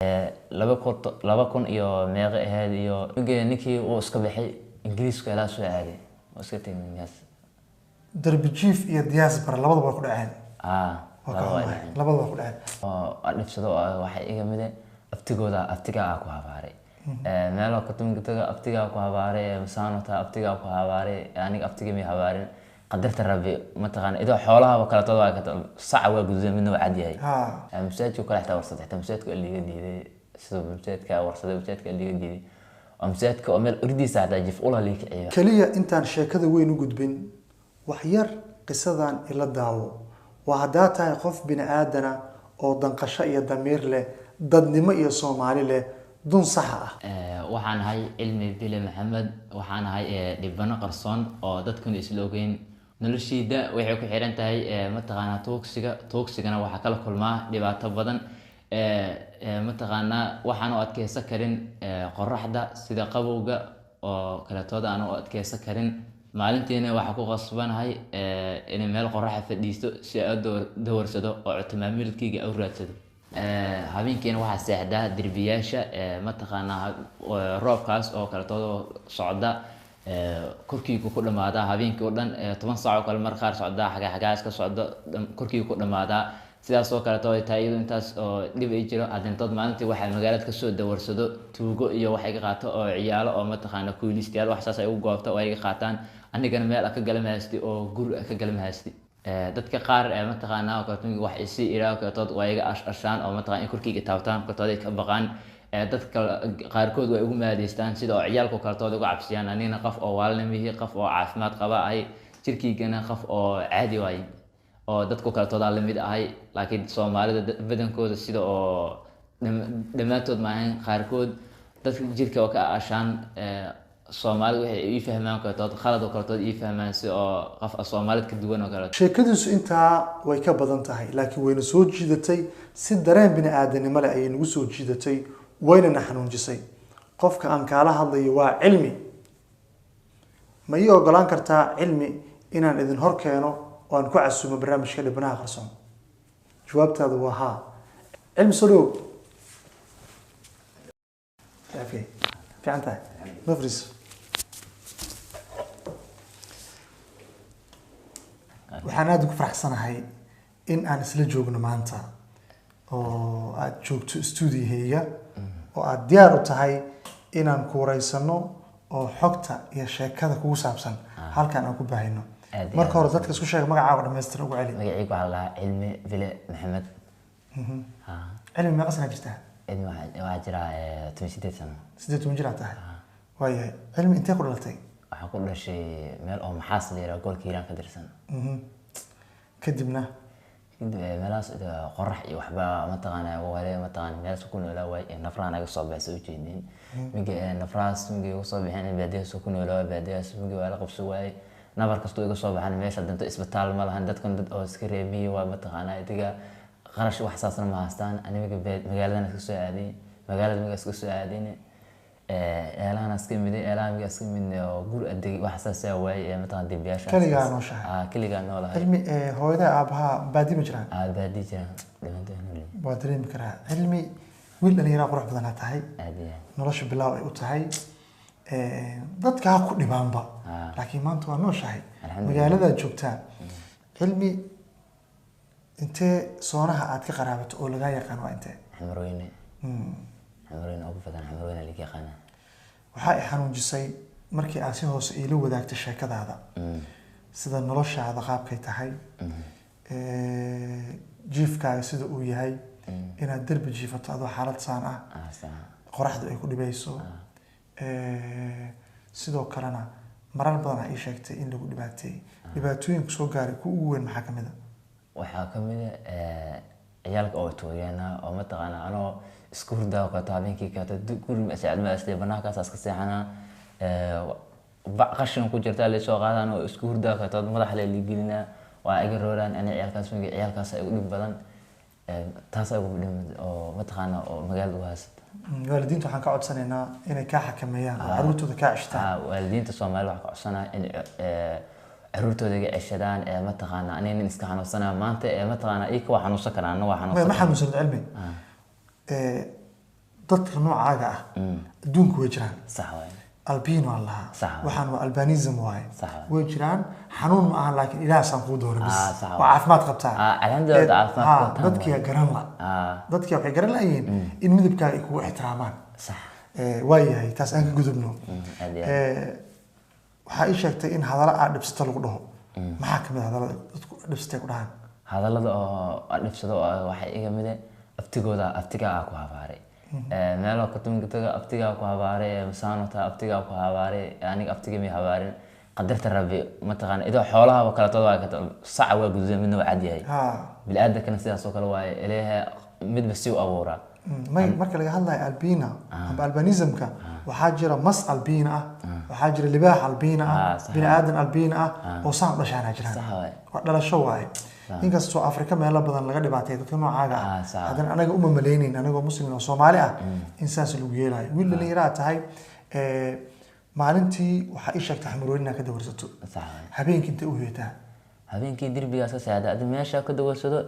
laba kun iyo meeqa ahayd iyo ninkii uu iska baxay ingiriiska ilaa soo aaday oo iska tegay darbi jiif iyo diaspora labadaba ku dhaceen labadaba ku dhaceen oo dhibsado waxay iga mid aftiga ku habaaray meelo ka tumigtaga aftiga ku habaaray masaanota aftiga ku habaaray aniga aftiga mi habaarin qadarta rabbi ma taqaan idoo xoolaha kala todoba ka sac waa gududan midna waa cad yahay masaajidku kala xitaa warsaday masaajidku liiga diiday sidoo masaajidka warsaday masaajidka liiga diiday masaajidka oo meel urdiisa hada jif ula liikiciyo kaliya intaan sheekada weyn u gudbin wax yar qisadan ila daawo waa hadaa tahay qof bini aadana oo danqasho iyo damiir leh dadnimo iyo Soomaali leh dun sax ah waxaan ahay cilmi bile maxamed waxaan ahay dhibano qarsoon oo dadkuna isla ogeyn noloshiida waxay ku xiran tahay ma taqaana toogsigana waxa kala kulmaa dhibaato badan ma taqaana waxaan u adkeysan karin qorraxda sida qabowga oo kala tooda aan u adkeysan karin maalintiina waxa ku qasbanahay in meel qorrax fadhiisto si aad doorsado oo cutmaamilkiga u raadsado habeenkiina waxa seexdaa dirbiyaasha ma taqaana roobkaas oo kala toodo socda korkiigu ku dhamaada habeenkii oo dhan 10 saac oo kale mar qaar socda xagaas ka socda korkiigu ku dhamaada sidaas oo kale tooy taayado intaas oo dib ay jiro adeentad maalintii waxa magaalada ka soo dawarsado tuugo iyo waxay ka qaato oo ciyaalo oo ma taqaana kuulistayaal wax saas ay u goobta oo ay ka qaataan anigana meel ka galmaasti oo guri ka galmaasti dadka qaar ma taqaana oo katungi wax isi ilaa ka tood way iga ashaan oo ma taqaan in korkiiga taabtaan ka tood ay ka baqaan dadka qaarkood way ugu maadeystaan sida oo ciyaalku kala tood uga cabsiyaan anina qof oo waalnimihi qof oo caafimaad qaba ay jirkiigana qof oo caadi waay oo dadku kala tood la mid ahay laakiin Soomaalida badankooda sida oo dhamaatood ma ahayn qaarkood dadka jirka oo ka ashaan Soomaalidu waxay ay fahmaan ka tood khalad oo kala tood ay fahmaan si oo qof Soomaalid ka duwan oo kala sheekadiisu intaa way ka badan tahay laakiin wayna soo jiidatay si dareen bini aadanimo leh ay nagu soo jiidatay wayna xanuunjisay qofka aan kala hadlayo waa cilmi ma ii ogolaan kartaa cilmi inaan idin hor keeno oo aan ku casuumo barnaamijka dhibanaha qarsoon jawaabtaadu waa haa cilmi soo dhow fiicantahay mafris waxaan aad ugu faraxsanahay in aan isla joogno maanta oo aad joogto studio-hayga oo aad diyaar u tahay inaan ku wareysano oo xogta iyo sheekada kugu saabsan halkan aan ku baahino marka hore dadka isku sheeg magacaaga dhameystir ugu celi magacaygu waxa la cilmi bile maxamed cilmi ma qasna jirtaa cilmi waxa jira 28 sano 8 jir tahay waayahay cilmi intee ku dhalatay waxaan ku dhashay meel oo maxaas leeyahay gobolka Hiiraan ka tirsan kadibna meelaas qorrax iyo waxba ma taqaanaa walaal ma taqaan meel ku noolaa way nafraan aga soo baxay u jeedin miga nafraas miga ugu soo bixin baadiyaas ku noolaa baadiyaas miga wala qabso way nabar kasto iga soo baxan meesha danto isbitaal ma lahan dadkan dad oo iska reebiyo waa ma taqaanaa idiga qarash wax saasna ma haystaan aniga magaalada iska soo aaday magaalada miga iska soo aadayna eelaana iska mid eelaamiga iska mid oo guur adeeg wax saas ah way ma taqaan dibiyaasha kaligaa noo shahay kaligaa noo lahay cilmi hooyada aabaha baadi ma jiraan baadi jiraan dhamantoodna waa dareemi karaa cilmi wiil dhalinyaro qurux badan tahay aadiya nolosha bilaaw ay u tahay dadka ku dhibaanba laakiin maanta waa noo shahay magaalada joogtaa cilmi intee soonaha aad ka qaraabato oo laga yaqaan waa intee xamrooyne ugu badan xamrooyne laga yaqaan waxa ay xanuunjisay markii aad si hoos ila wadaagtay sheekadaada sida noloshaada qaabkay tahay jiifkaaga sida uu yahay inaad darbi jiifato adoo xaalad saan ah qoraxdu ay ku dhibayso sidoo kalena marar badan ay sheegtay in lagu dhibaateeyay dhibaatooyinka soo gaaray ku ugu weyn maxaa kamid ah waxaa kamid ah ciyaalka oo tooyana oo ma taqaana anoo isku hurdaa ka habeenkii ka guri mas'aad ma asli banaankaas iska seexana qashin ku jirta la soo qaadaan oo isku hurdaa ka madax la ligelina waa iga rooraan ani ciyaalkaas ay u dhib badan taas ay ugu dhimid oo ma taqaana oo magaalada u haysata waalidiinta waxaan ka codsanaynaa inay ka xakameeyaan caruurtooda ka cishtaan waalidiinta Soomaaliya waxaan ka codsanaa in caruurtooda ay cishadaan ma taqaana anina iska xanuunsanaa maanta ma taqaana ay ka xanuunsan karaan waa xanuunsan ma xanuunsan cilmi dadka noocaaga ah adduunku way jiraan صح واي albino allah صح. waxaan waa albanism waay صح. way jiraan xanuun ma aha laakiin ilaahsan kuu dooro bis صح. waa caafimaad qabtaa الحمد لله عافاك dadkii garan la dadkii waxay garan laayeen in midabkaaga ay kugu ixtiraamaan صح waayahay taas aan ka gudubno عادي waxaa ii sheegtay in hadallo aad dhibsato lagu dhaho maxaa kamid ah hadallada dadku dhibsatay ku dhahaan hadallada oo dhibsado waxay iga mid aftigaa ku habaaray meelo kutumgitaga aftigaa ku habaaray masaanota aftigaa ku habaaray aniga aftiga mi habaarin qadarta rabbi mataqaan idoo xoolaha kala tood waa ka sac waa gududan midna waa cad yahay bil aadana sidaas oo kale waa ilaahay mid basi u abuuraa may marka laga hadlayo albina amba albanismka waxaa jira mas albina ah waxaa jira libaax albina ah bini aadan albina ah oo saan dhashaana jiraan waa dhalasho waaye inkastoo afrika meelo badan laga dhibaatay dadka noocaaga ah haddana anaga uma malaynayn anagoo muslim oo soomaali ah in saas lagu yeelayo wiil dhallinyaraa tahay maalintii waxaa ii sheegtay xamarooyin inaad ka dawarsato habeenkii intay u heetaa habeenkii derbigaas ka saada adi meesha ka dawarsado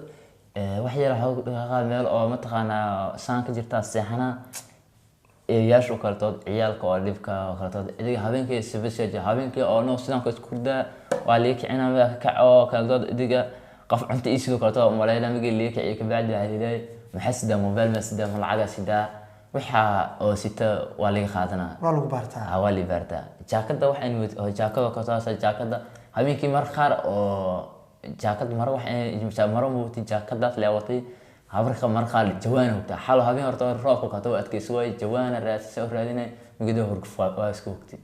wax yar xoog dhaqaaq meel oo mataqaanaa saan ka jirtaa seexana eeyaashu kala tood ciyaalka oo dhibka kala tood idiga habeenkii sibisha habeenkii oo noo sidaan ka isku daa waa leek cinaa ka kaco kala tood idiga qof cunta ii sidoo kale tood maleela migi leek iyo ka baad hadiday maxasida mobile masida malacaga sida waxa oo sita waa laga qaadanaa waa lagu baartaa waa la baartaa jaakada waxaan oo jaakada ka taasay jaakada habeenkii mar qaar oo jaakad mar waxaan maro muuti jaakadaas leewatay habarka mar qaar jawaan hogta xal habeen horta roobka ka taw adkaysi way jawaan raasay oo raadinay migido horguf waa isku hogtay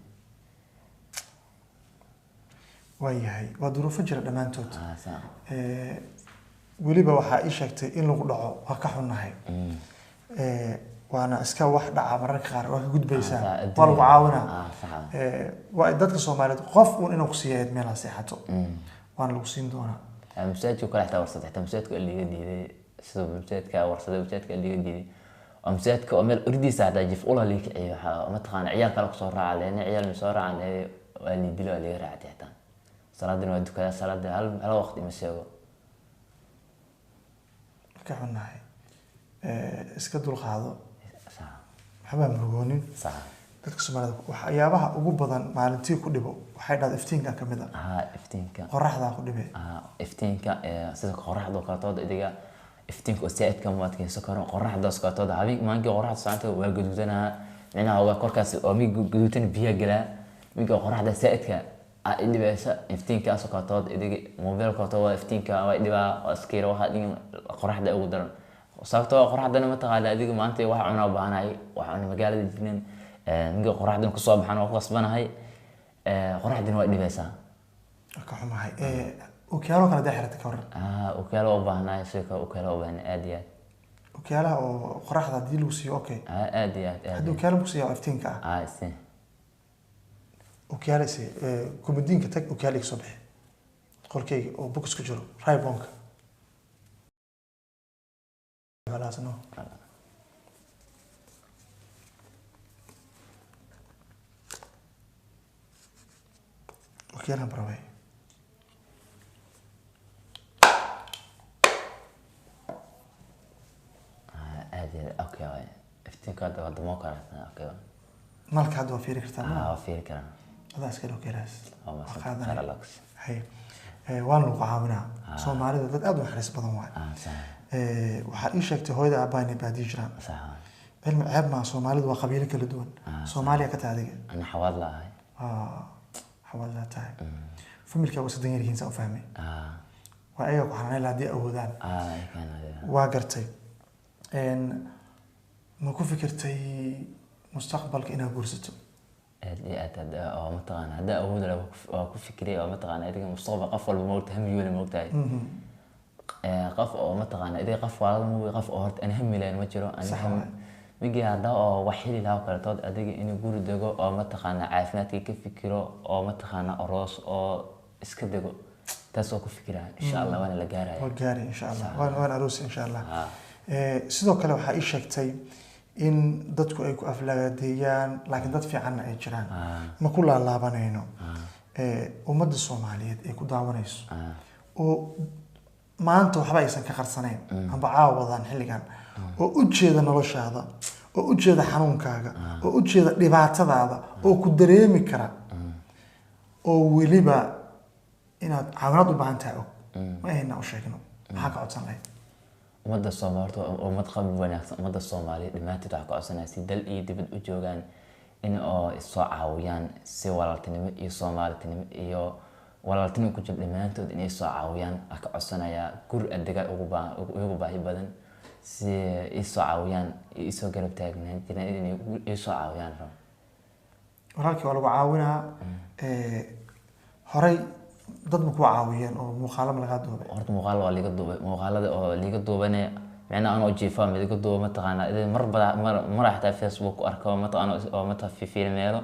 waayahay waa duruufo jira dhammaantood weliba waxaa ii sheegtay in lagu dhaco waa ka xunnahay waana iska wax dhaca mararka qaar waa ka gudbaysaa waa lagu caawinaa waa dadka soomaaliyeed qof uun inuu ku siiyayd meel ha seexato waana lagu siin doonaa masaajidku kala xitaa warsaday xitaa masaajidka liiga diiday sidoo masaajidka warsaday masaajidka liiga diiday oo masaajidka oo meel urdiisa hadaa jif ula liiga ciyo waxa mataqaan ciyaal kale ku soo raaca leena ciyaal mi soo raacan waa li dilo liiga raacay xitaa salaadina waa dukada salaada hal waqti ma sheego ka xunnahay iska dulqaado waxba murugoonin dadka Soomaalida waxyaabaha ugu badan maalintii ku dhibo waxay dhahdaa iftiinka kamid ah iftiinka qorraxda ku dhibay iftiinka sida qorraxda oo kala tood idiga iftiinka oo saadka maadkayso karo qorraxda oo kala tood habeen maankii qorraxda saanta waa gududanaa macnaha waa korkaas oo mi gududan biyo gala minka qorraxda saadka dhibaysa iftiinkaas oo kala tood idiga mobile ka tood iftiinka waa dhibaa askira waxa in qorraxda ugu daran sababtoo qorraxdana ma taqaan adiga maanta wax cunaa baahanay waxaan magaalada jinin minka qorraxdan ku soo baxan oo qasbanahay qorraxdana waa dhibaysaa ka xumahay okiyaalo kala dheerta ka waran okiyaalo u baahnaa sheyka okiyaalo u baahnaa aad iyo aad okiyaalaha oo qorraxda hadii lagu siiyo okay aad iyo aad hadii okiyaalo lagu siiyo iftiinka si okiyaalo si kumadiinka tag okiyaalo soo bixi qolkayga oo box ku jiro raybonka خلاص نو اوكي انا بروي اوكي افتكر هذا مو كان اوكي مالك هذا في كرتان في كرتان هذا اسكت اوكي راس هذا هي waan lagu caawinaa Soomaalida dad aad u xariis badan waay waxa ii sheegtay hooyada aabaani baadii jiraan ilma ceeb ma Soomaalidu waa qabiilo kala duwan Soomaaliya ka taadiga ana xawaad laahay xawaad la tahay familka waa sadan yarihiin soo fahmay waa ayaga ku xanaanay laadii awoodaan waa gartay ma ku fikirtay mustaqbalka inaad guursato aad oo mataqaan hada awood la ku fikray oo mataqaan adiga mustaqbal qof walba moogta hamiyo la moogtahay qof oo mataqaan adiga qof walba muu qof oo horta ana hamilaan ma jiro ana migi hada oo waxili la kala tood adiga inuu guri dago oo mataqaan caafimaadka ka fikiro oo mataqaan aroos oo iska dago taas oo ku fikiraa insha Allah waana la gaaray waa gaaray insha Allah waana aroos insha Allah sidoo kale waxa ii sheegtay in dadku ay ku aflagadeeyaan laakiin dad fiican ay jiraan ma ku laalaabanayno ummadda Soomaaliyeed ay ku daawanayso oo maanta waxba aysan ka qarsanayn amba caawadan xilligan oo u jeeda noloshaada oo u jeeda xanuunkaaga oo u jeeda dhibaatadaada oo ku dareemi kara oo weliba inaad caawinaad u baahan tahay og ma ahayna u sheegno maxaa ka codsan lahayd ummadda Soomaaliyeed oo ummad qalbi wanaagsan ummadda Soomaaliyeed dhamaantood waxa ka codsanaya si dal iyo dibad u joogaan in oo soo caawiyaan si walaaltinimo iyo Soomaalinimo iyo walaaltinimo ku jir dhamaantood inay soo caawiyaan ka codsanaya gur adiga ugu baahi badan si ay soo caawiyaan ay soo garab taagnaan jiraan inay soo caawiyaan walaalkii waa lagu caawinaa horay dad ma ku caawiyeen oo muuqaalo laga duubay horta muuqaal waa liga duubay muuqaalada oo liga duubane macna aan oo jiifaa mid liga duuba mataqaana mar xataa Facebook ku arko mataqaana oo mata fiilmeelo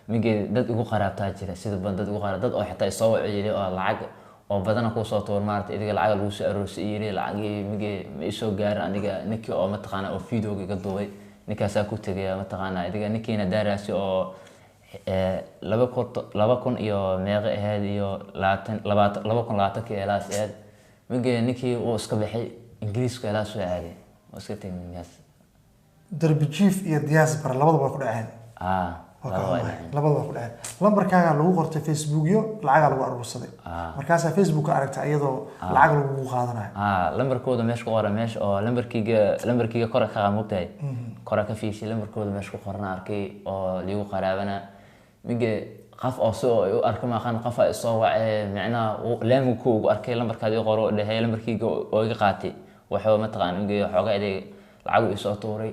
migi dad ugu qaraabtaa jira sida dad ugu qaraab dad oo xataa soo waciyay oo lacag oo badan ku soo toor maartay idiga lacag lagu soo aroosiyay lacagii migi ma soo gaar aniga ninkii oo mataqaana oo video-ga duubay ninkaas ku tagay mataqaana idiga ninkiina daaraasi oo laba kun iyo meeqa ahayd iyo 2020 kii ilaas ahayd migi ninkii uu iska baxay ingiriiska ilaas soo aaday oo iska tagay darbi jiif iyo diaspora labadaba ku dhaceen labadaba ku dhaceen lambarkaaga lagu qortay Facebook-yo lacag lagu aruursaday markaas Facebook ka aragtay iyadoo lacag lagu qaadanayo lambarkooda meesha ku qoran meesha oo lambarkiga kor ka qaamugtay kor ka fiishay lambarkooda meesha ku qoran arkay oo liigu qaraabana migi qaf oo soo u arkay ma qan qaf ay soo wacay macna laamku ku ugu arkay lambarkaadii qoro dhahay lambarkiga oo iga qaatay waxa ma taqaan migi xogaa iday lacag soo tuuray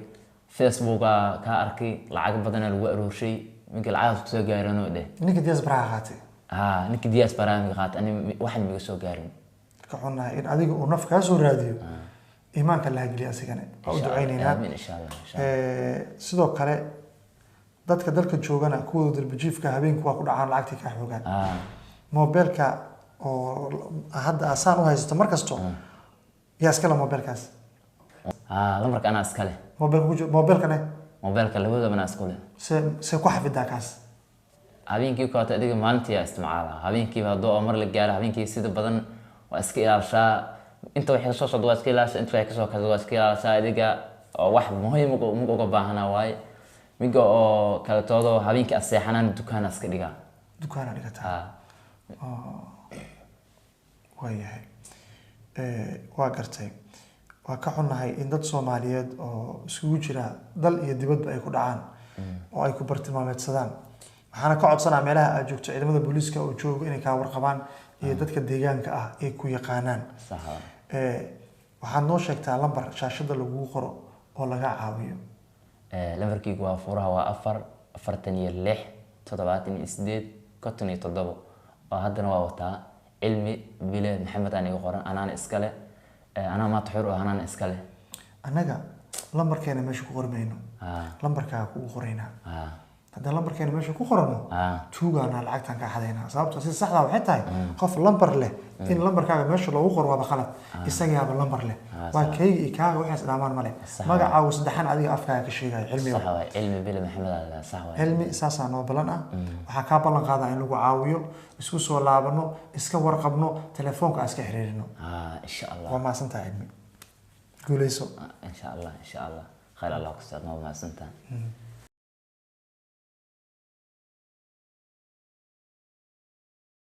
Facebook ka arkay lacag badan lagu aruurshay migi lacag soo gaarano dheh ninka diaspora qaatay ninka diaspora ma qaatay ani waxan miga soo gaarin ka xunaa in adiga uu naf ka soo raadiyo iimaanka la hagiliya asigana oo u duceynayna insha Allah sidoo kale dadka dalka joogana kuwa darbijiifka habeenku waa ku dhacaan lacagtii ka xoogaan mobilka oo hadda asaan u haysto markasto yaa iskala mobilkaas lambarka ana iskale mobilka labadaba ana iskale se ku xafidaa kaas habeenkii ka adiga maalintii isticmaala habeenkii baa doo mar la gaaro habeenkii sida badan waa iska ilaashaa inta wax soo socdo waa iska ilaashaa inta wax soo kaado waa iska ilaashaa adiga oo wax muhiim uga baahana waay miga oo kala toodo habeenkii aseexanaan dukaan iska dhiga dukaan dhigata waayahay waa gartay waa ka xunahay in dad Soomaaliyeed oo isugu jira dal iyo dibadba ay ku dhacaan oo ay ku bartilmaameedsadaan waxaana ka codsanaa meelaha aad joogto ciidamada booliiska oo jooga inay ka warqabaan iyo dadka deegaanka ah ee ku yaqaanaan waxaad noo sheegtaa lambar shaashada lagu qoro oo laga caawiyo lambarkiigu waa furaha waa 446 78 oo haddana waa wataa cilmi bile maxamed aniga qoran anaan iskale أنا ما تحور أنا إسكاله. أنا لمبر كان ماشي كورمينو. لمبر كورينا. هذا لمبر كان ماشي كورمو. توجا أنا لعقت عن كحدينا. صابت أسيس صح ده وحتى خف لمبر له. إن لمبر كان ماشي لو أخر وبخلت. يستجي هذا اللمبر له. وكي كا وحس الأمان ماله. ما جعوز دحين عادي أفكار كشيء علمي. صح علمي بلا محمد على صح. علمي أساسا أنا بلنا. وحكى بلنا قاعد إنه عاويو. isku soo laabano iska warqabno telefoonka iska xiriirino insha Allah waa ma santa cilmi guuleyso insha Allah khayr Allah ku saadno ma santa